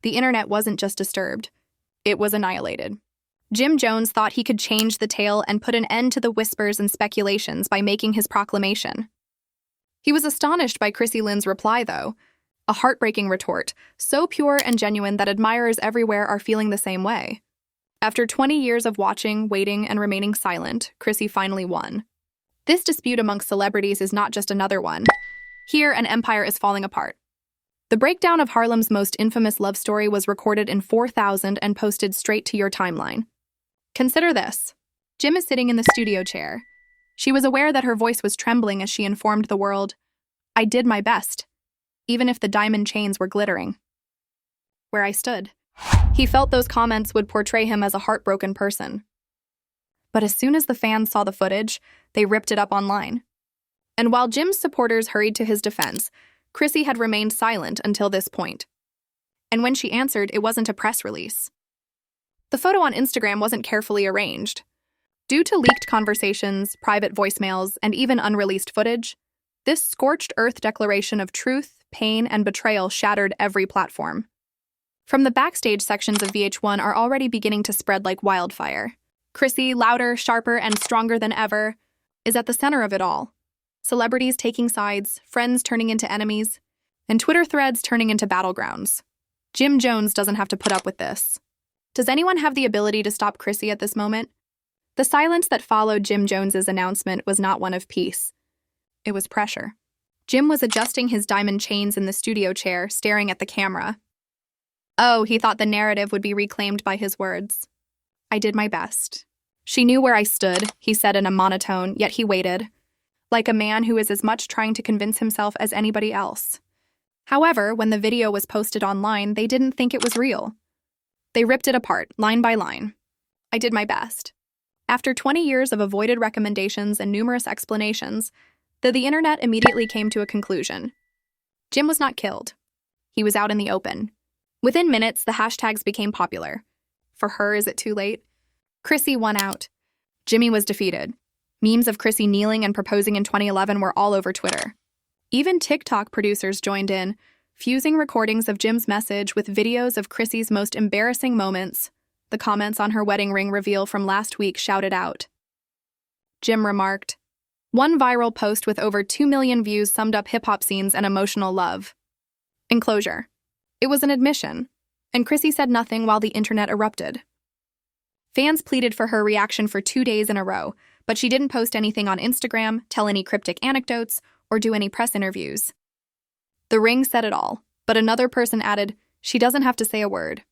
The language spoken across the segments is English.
The internet wasn't just disturbed. It was annihilated. Jim Jones thought he could change the tale and put an end to the whispers and speculations by making his proclamation. He was astonished by Chrissy Lynn's reply, though, a heartbreaking retort, so pure and genuine that admirers everywhere are feeling the same way. After 20 years of watching, waiting, and remaining silent, Chrissy finally won. This dispute amongst celebrities is not just another one. Here, an empire is falling apart. The breakdown of Harlem's most infamous love story was recorded in 4000 and posted straight to your timeline. Consider this. Jim is sitting in the studio chair. She was aware that her voice was trembling as she informed the world, "I did my best, even if the diamond chains were glittering." Where I stood. He felt those comments would portray him as a heartbroken person. But as soon as the fans saw the footage, they ripped it up online. And while Jim's supporters hurried to his defense, Chrissy had remained silent until this point. And when she answered, it wasn't a press release. The photo on Instagram wasn't carefully arranged. Due to leaked conversations, private voicemails, and even unreleased footage, this scorched earth declaration of truth, pain, and betrayal shattered every platform. From the backstage sections of VH1 are already beginning to spread like wildfire. Chrissy, louder, sharper, and stronger than ever, is at the center of it all. Celebrities taking sides, friends turning into enemies, and Twitter threads turning into battlegrounds. Jim Jones doesn't have to put up with this. Does anyone have the ability to stop Chrissy at this moment? The silence that followed Jim Jones's announcement was not one of peace. It was pressure. Jim was adjusting his diamond chains in the studio chair, staring at the camera. Oh, he thought the narrative would be reclaimed by his words. "I did my best." "She knew where I stood," he said in a monotone, yet he waited, like a man who is as much trying to convince himself as anybody else. However, when the video was posted online, they didn't think it was real. They ripped it apart, line by line. "I did my best." After 20 years of avoided recommendations and numerous explanations, the internet immediately came to a conclusion. Jim was not killed. He was out in the open. Within minutes, the hashtags became popular. For her, is it too late? Chrissy won out. Jimmy was defeated. Memes of Chrissy kneeling and proposing in 2011 were all over Twitter. Even TikTok producers joined in, fusing recordings of Jim's message with videos of Chrissy's most embarrassing moments. The comments on her wedding ring reveal from last week shouted out. Jim remarked, "One viral post with over 2 million views summed up hip-hop scenes and emotional love." Enclosure. It was an admission, and Chrissy said nothing while the internet erupted. Fans pleaded for her reaction for 2 days in a row, but she didn't post anything on Instagram, tell any cryptic anecdotes, or do any press interviews. The ring said it all, but another person added, "She doesn't have to say a word."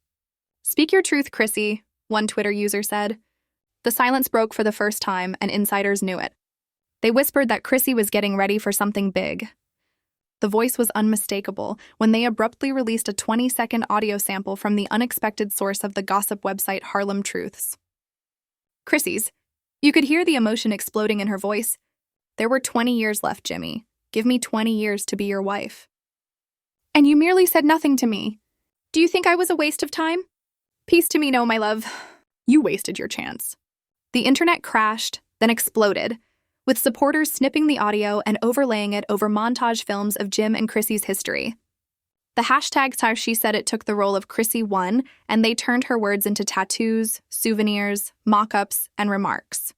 "Speak your truth, Chrissy," one Twitter user said. The silence broke for the first time, and insiders knew it. They whispered that Chrissy was getting ready for something big. The voice was unmistakable when they abruptly released a 20-second audio sample from the unexpected source of the gossip website Harlem Truths. Chrissy's. You could hear the emotion exploding in her voice. "There were 20 years left, Jimmy. Give me 20 years to be your wife. And you merely said nothing to me. Do you think I was a waste of time? Peace to me, no, my love. You wasted your chance." The internet crashed, then exploded, with supporters snipping the audio and overlaying it over montage films of Jim and Chrissy's history. The hashtags how she said it took the role of Chrissy won, and they turned her words into tattoos, souvenirs, mock-ups, and remarks.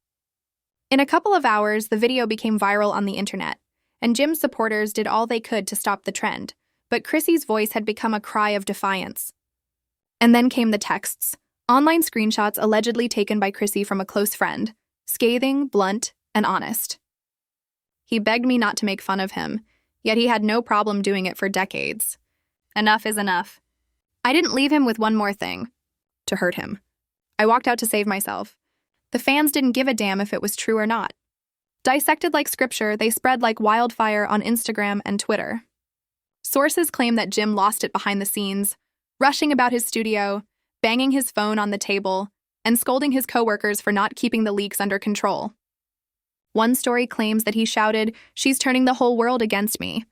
In a couple of hours, the video became viral on the internet, and Jim's supporters did all they could to stop the trend, but Chrissy's voice had become a cry of defiance. And then came the texts, online screenshots allegedly taken by Chrissy from a close friend, scathing, blunt, and honest. "He begged me not to make fun of him, yet he had no problem doing it for decades. Enough is enough. I didn't leave him with one more thing, to hurt him. I walked out to save myself. The fans didn't give a damn if it was true or not. Dissected like scripture, they spread like wildfire on Instagram and Twitter. Sources claim that Jim lost it behind the scenes, rushing about his studio, banging his phone on the table, and scolding his coworkers for not keeping the leaks under control. One story claims that he shouted, "She's turning the whole world against me."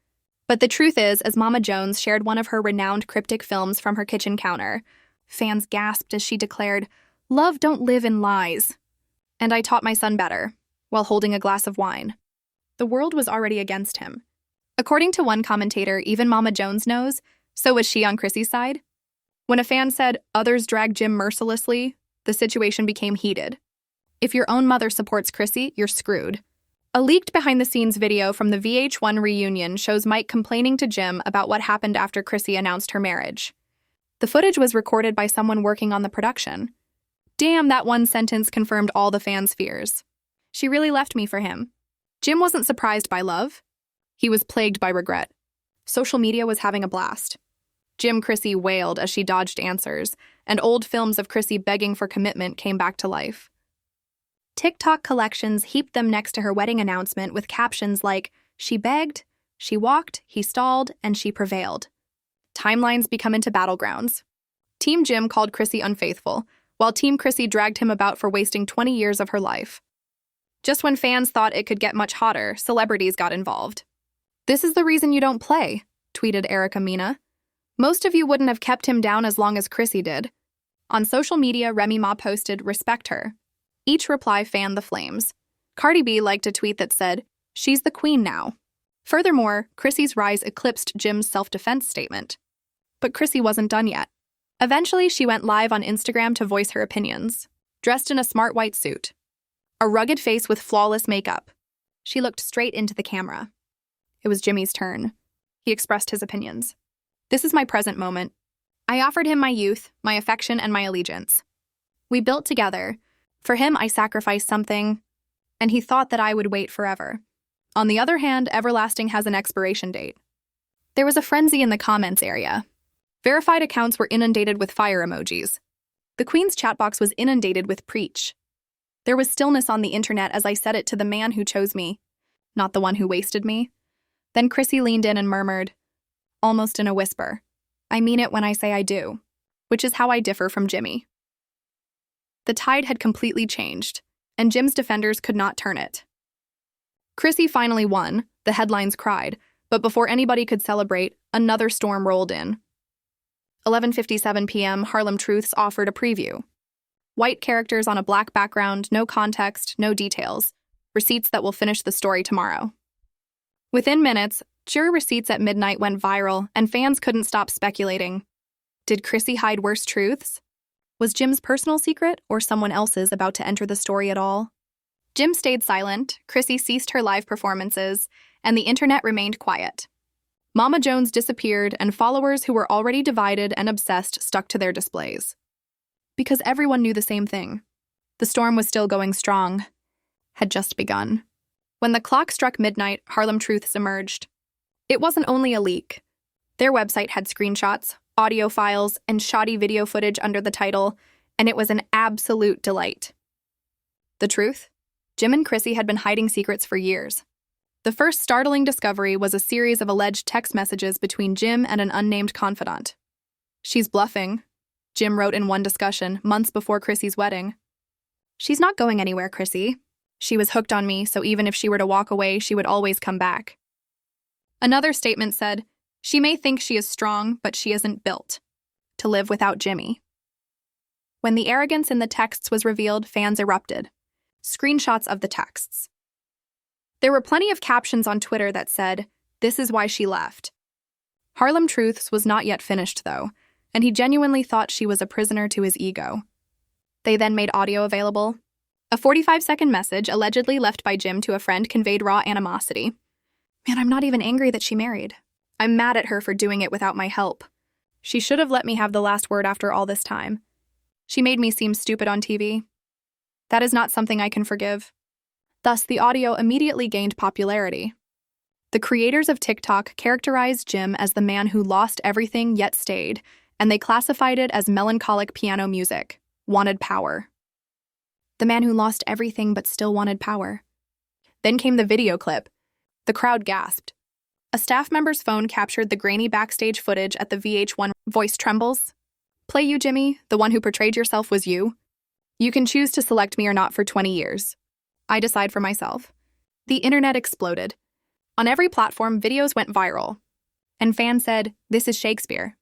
But the truth is, as Mama Jones shared one of her renowned cryptic films from her kitchen counter, fans gasped as she declared, "Love don't live in lies." And I taught my son better, while holding a glass of wine. The world was already against him. According to one commentator, even Mama Jones knows, so was she on Chrissy's side. When a fan said others drag Jim mercilessly, the situation became heated. If your own mother supports Chrissy, you're screwed. A leaked behind-the-scenes video from the VH1 reunion shows Mike complaining to Jim about what happened after Chrissy announced her marriage. The footage was recorded by someone working on the production. Damn, that one sentence confirmed all the fans' fears. She really left me for him. Jim wasn't surprised by love. He was plagued by regret. Social media was having a blast. Jim Chrissy wailed as she dodged answers, and old films of Chrissy begging for commitment came back to life. TikTok collections heaped them next to her wedding announcement with captions like, "She begged, she walked, he stalled, and she prevailed." Timelines become into battlegrounds. Team Jim called Chrissy unfaithful, while Team Chrissy dragged him about for wasting 20 years of her life. Just when fans thought it could get much hotter, celebrities got involved. "This is the reason you don't play," tweeted Erica Mena. "Most of you wouldn't have kept him down as long as Chrissy did." On social media, Remy Ma posted, "Respect her." Each reply fanned the flames. Cardi B liked a tweet that said, "She's the queen now." Furthermore, Chrissy's rise eclipsed Jim's self-defense statement. But Chrissy wasn't done yet. Eventually, she went live on Instagram to voice her opinions. Dressed in a smart white suit, a rugged face with flawless makeup, she looked straight into the camera. It was Jimmy's turn. He expressed his opinions. "This is my present moment. I offered him my youth, my affection, and my allegiance. We built together. For him, I sacrificed something, and he thought that I would wait forever. On the other hand, everlasting has an expiration date." There was a frenzy in the comments area. Verified accounts were inundated with fire emojis. The Queen's chat box was inundated with preach. There was stillness on the internet as I said it to the man who chose me, not the one who wasted me. Then Chrissy leaned in and murmured, almost in a whisper, "I mean it when I say I do," which is how I differ from Jimmy. The tide had completely changed, and Jim's defenders could not turn it. Chrissy finally won, the headlines cried, but before anybody could celebrate, another storm rolled in. 11:57 p.m., Harlem Truths offered a preview. White characters on a black background, no context, no details. Receipts that will finish the story tomorrow. Within minutes, jury receipts at midnight went viral, and fans couldn't stop speculating. Did Chrissy hide worse truths? Was Jim's personal secret or someone else's about to enter the story at all? Jim stayed silent, Chrissy ceased her live performances, and the internet remained quiet. Mama Jones disappeared, and followers who were already divided and obsessed stuck to their displays. Because everyone knew the same thing. The storm was still going strong. Had just begun. When the clock struck midnight, Harlem Truths emerged. It wasn't only a leak. Their website had screenshots, audio files, and shoddy video footage under the title, and it was an absolute delight. The truth? Jim and Chrissy had been hiding secrets for years. The first startling discovery was a series of alleged text messages between Jim and an unnamed confidant. "She's bluffing," Jim wrote in one discussion, months before Chrissy's wedding. "She's not going anywhere, Chrissy. She was hooked on me, so even if she were to walk away, she would always come back." Another statement said, "She may think she is strong, but she isn't built to live without Jimmy." When the arrogance in the texts was revealed, fans erupted. Screenshots of the texts. There were plenty of captions on Twitter that said, "This is why she left." Harlem Truths was not yet finished, though, and he genuinely thought she was a prisoner to his ego. They then made audio available. A 45-second message allegedly left by Jim to a friend conveyed raw animosity. "Man, I'm not even angry that she married. I'm mad at her for doing it without my help. She should have let me have the last word after all this time. She made me seem stupid on TV. That is not something I can forgive." Thus, the audio immediately gained popularity. The creators of TikTok characterized Jim as the man who lost everything yet stayed, and they classified it as melancholic piano music, wanted power. The man who lost everything but still wanted power. Then came the video clip. The crowd gasped. A staff member's phone captured the grainy backstage footage at the VH1. Voice trembles. "Play you, Jimmy. The one who portrayed yourself was you. You can choose to select me or not for 20 years. I decide for myself." The internet exploded. On every platform, videos went viral. And fans said, "This is Shakespeare."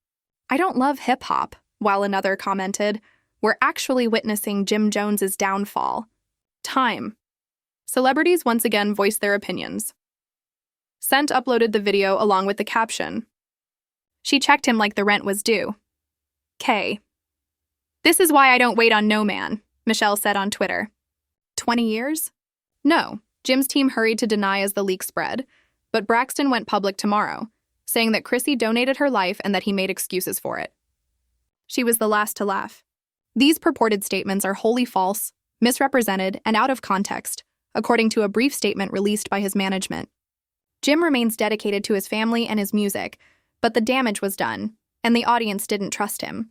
"I don't love hip-hop," while another commented, "We're actually witnessing Jim Jones's downfall." Time. Celebrities once again voiced their opinions. Scent uploaded the video along with the caption. "She checked him like the rent was due." K. This is why I don't wait on no man, Michelle said on Twitter. 20 years? No, Jim's team hurried to deny as the leak spread, but Braxton went public tomorrow, saying that Chrissy donated her life and that he made excuses for it. She was the last to laugh. These purported statements are wholly false, misrepresented, and out of context, according to a brief statement released by his management. Jim remains dedicated to his family and his music, but the damage was done, and the audience didn't trust him.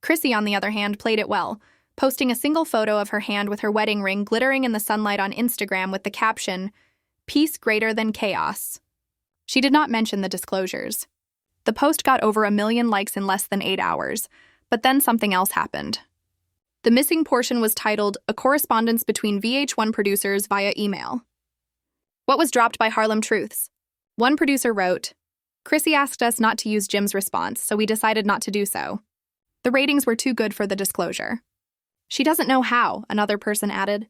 Chrissy, on the other hand, played it well, posting a single photo of her hand with her wedding ring glittering in the sunlight on Instagram with the caption, "Peace greater than chaos." She did not mention the disclosures. The post got over 1 million likes in less than 8 hours, but then something else happened. The missing portion was titled, "A Correspondence Between VH1 Producers Via Email." What was dropped by Harlem Truths? One producer wrote, "Chrissy asked us not to use Jim's response, so we decided not to do so. The ratings were too good for the disclosure." "She doesn't know how," another person added.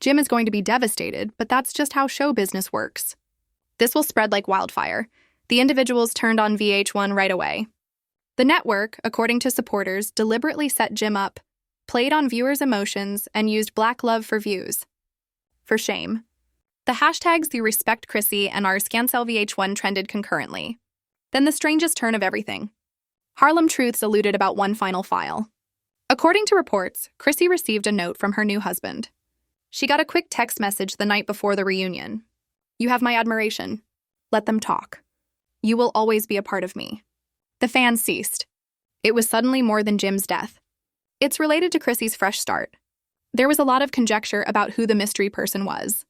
"Jim is going to be devastated, but that's just how show business works." This will spread like wildfire. The individuals turned on VH1 right away. The network, according to supporters, deliberately set Jim up, played on viewers' emotions, and used black love for views. For shame. The hashtags "You Respect Chrissy" and "Our Scancel VH1 trended concurrently. Then the strangest turn of everything. Harlem Truths alluded about one final file. According to reports, Chrissy received a note from her new husband. She got a quick text message the night before the reunion. "You have my admiration. Let them talk. You will always be a part of me." The fans ceased. It was suddenly more than Jim's death. It's related to Chrissy's fresh start. There was a lot of conjecture about who the mystery person was.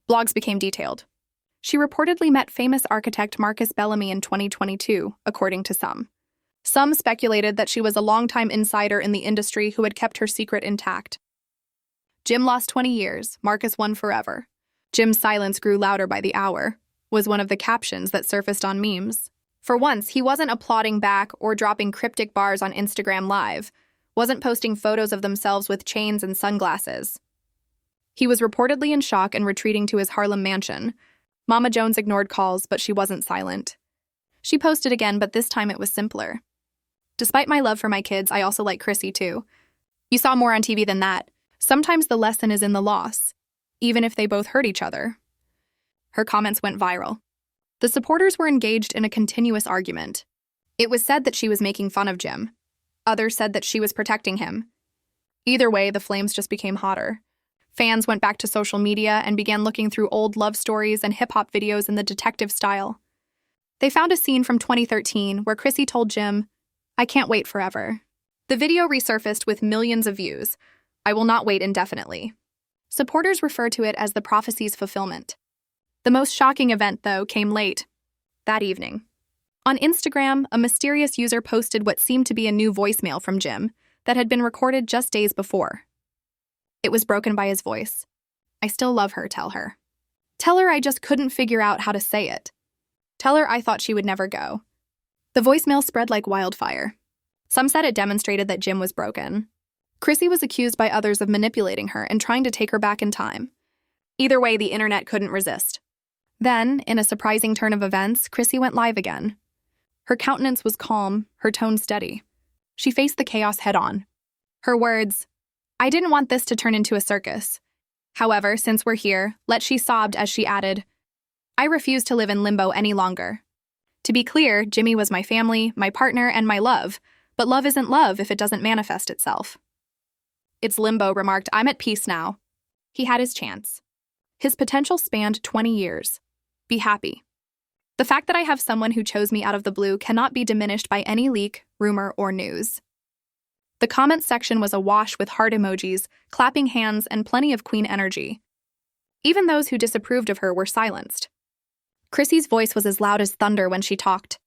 Blogs became detailed. She reportedly met famous architect Marcus Bellamy in 2022, according to some. Some speculated that she was a longtime insider in the industry who had kept her secret intact. Jim lost 20 years, Marcus won forever. Jim's silence grew louder by the hour, was one of the captions that surfaced on memes. For once, he wasn't applauding back or dropping cryptic bars on Instagram Live, wasn't posting photos of themselves with chains and sunglasses. He was reportedly in shock and retreating to his Harlem mansion. Mama Jones ignored calls, but she wasn't silent. She posted again, but this time it was simpler. "Despite my love for my kids, I also like Chrissy too. You saw more on TV than that. Sometimes the lesson is in the loss, even if they both hurt each other." Her comments went viral. The supporters were engaged in a continuous argument. It was said that she was making fun of Jim. Others said that she was protecting him. Either way, the flames just became hotter. Fans went back to social media and began looking through old love stories and hip-hop videos in the detective style. They found a scene from 2013 where Chrissy told Jim, "I can't wait forever." The video resurfaced with millions of views. "I will not wait indefinitely." Supporters refer to it as the prophecy's fulfillment. The most shocking event, though, came late that evening. On Instagram, a mysterious user posted what seemed to be a new voicemail from Jim that had been recorded just days before. It was broken by his voice. "I still love her, tell her. Tell her I just couldn't figure out how to say it. Tell her I thought she would never go." The voicemail spread like wildfire. Some said it demonstrated that Jim was broken. Chrissy was accused by others of manipulating her and trying to take her back in time. Either way, the internet couldn't resist. Then, in a surprising turn of events, Chrissy went live again. Her countenance was calm, her tone steady. She faced the chaos head-on. Her words, "I didn't want this to turn into a circus. However, since we're here," she sobbed as she added, "I refuse to live in limbo any longer. To be clear, Jimmy was my family, my partner, and my love, but love isn't love if it doesn't manifest itself." "It's limbo," remarked. "I'm at peace now." He had his chance. His potential spanned 20 years. Be happy. The fact that I have someone who chose me out of the blue cannot be diminished by any leak, rumor, or news. The comments section was awash with heart emojis, clapping hands, and plenty of queen energy. Even those who disapproved of her were silenced. Chrissy's voice was as loud as thunder when she talked.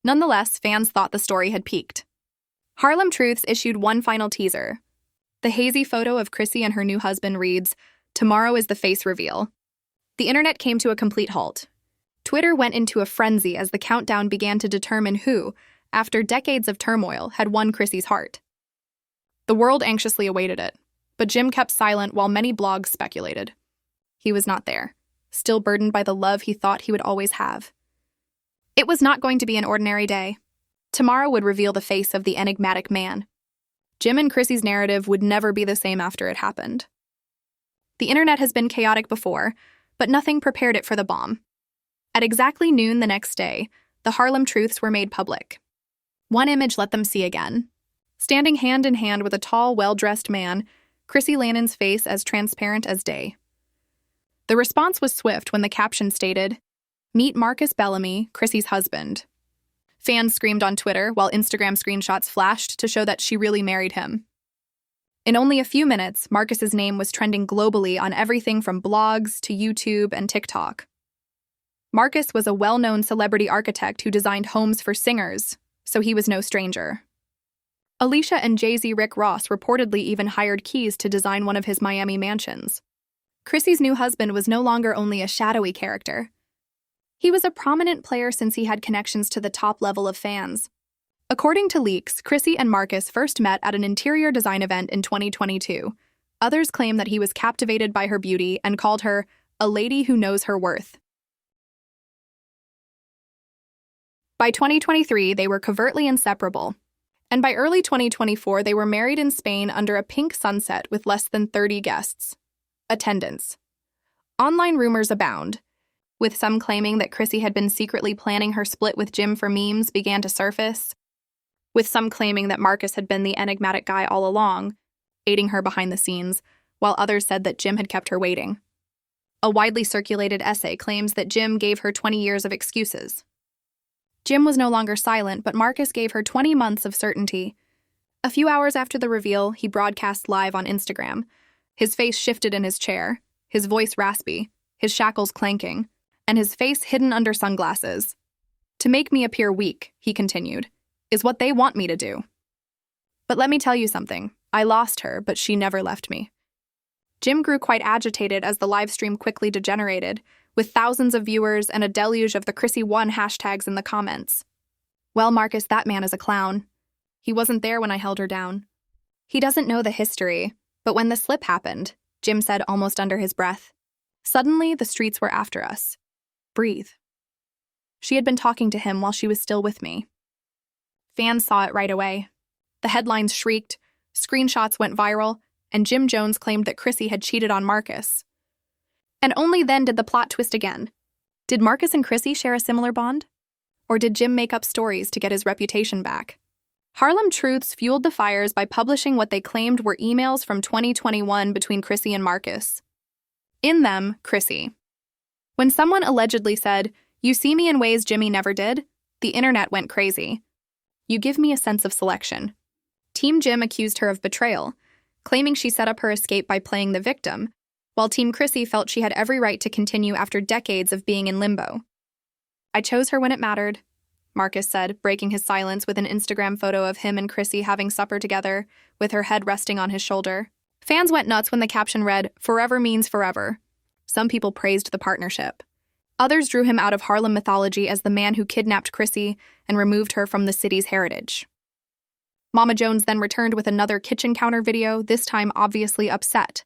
Nonetheless, fans thought the story had peaked. Harlem Truths issued one final teaser. The hazy photo of Chrissy and her new husband reads, "Tomorrow is the face reveal." The internet came to a complete halt. Twitter went into a frenzy as the countdown began to determine who, after decades of turmoil, had won Chrissy's heart. The world anxiously awaited it, but Jim kept silent while many blogs speculated. He was not there, still burdened by the love he thought he would always have. It was not going to be an ordinary day. Tomorrow would reveal the face of the enigmatic man. Jim and Chrissy's narrative would never be the same after it happened. The internet has been chaotic before, but nothing prepared it for the bomb. At exactly noon the next day, the Harlem truths were made public. One image let them see again. Standing hand in hand with a tall, well-dressed man, Chrissy Lannon's face as transparent as day. The response was swift when the caption stated, "Meet Marcus Bellamy, Chrissy's husband." Fans screamed on Twitter while Instagram screenshots flashed to show that she really married him. In only a few minutes, Marcus's name was trending globally on everything from blogs to YouTube and TikTok. Marcus was a well-known celebrity architect who designed homes for singers, so he was no stranger. Alicia and Jay-Z Rick Ross reportedly even hired Keys to design one of his Miami mansions. Chrissy's new husband was no longer only a shadowy character. He was a prominent player since he had connections to the top level of fans. According to leaks, Chrissy and Marcus first met at an interior design event in 2022. Others claim that he was captivated by her beauty and called her a lady who knows her worth. By 2023, they were covertly inseparable. And by early 2024, they were married in Spain under a pink sunset with less than 30 guests. Attendance. Online rumors abound, with some claiming that Chrissy had been secretly planning her split with Jim for memes began to surface, with some claiming that Marcus had been the enigmatic guy all along, aiding her behind the scenes, while others said that Jim had kept her waiting. A widely circulated essay claims that Jim gave her 20 years of excuses. Jim was no longer silent, but Marcus gave her 20 months of certainty. A few hours after the reveal, he broadcast live on Instagram. His face shifted in his chair, his voice raspy, his shackles clanking, and his face hidden under sunglasses. "To make me appear weak," he continued, "is what they want me to do. But let me tell you something. I lost her, but she never left me." Jim grew quite agitated as the live stream quickly degenerated, with thousands of viewers and a deluge of the Chrissy1 hashtags in the comments. "Well, Marcus, that man is a clown. He wasn't there when I held her down. He doesn't know the history, but when the slip happened," Jim said almost under his breath, "suddenly the streets were after us. Breathe." She had been talking to him while she was still with me. Fans saw it right away. The headlines shrieked, screenshots went viral, and Jim Jones claimed that Chrissy had cheated on Marcus. And only then did the plot twist again. Did Marcus and Chrissy share a similar bond? Or did Jim make up stories to get his reputation back? Harlem Truths fueled the fires by publishing what they claimed were emails from 2021 between Chrissy and Marcus. In them, Chrissy. When someone allegedly said, "You see me in ways Jimmy never did," the internet went crazy. "You give me a sense of selection." Team Jim accused her of betrayal, claiming she set up her escape by playing the victim, while Team Chrissy felt she had every right to continue after decades of being in limbo. "I chose her when it mattered," Marcus said, breaking his silence with an Instagram photo of him and Chrissy having supper together, with her head resting on his shoulder. Fans went nuts when the caption read, "Forever means forever." Some people praised the partnership. Others drew him out of Harlem mythology as the man who kidnapped Chrissy and removed her from the city's heritage. Mama Jones then returned with another kitchen counter video, this time obviously upset.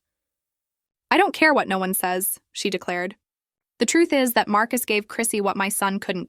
"I don't care what no one says," she declared. "The truth is that Marcus gave Chrissy what my son couldn't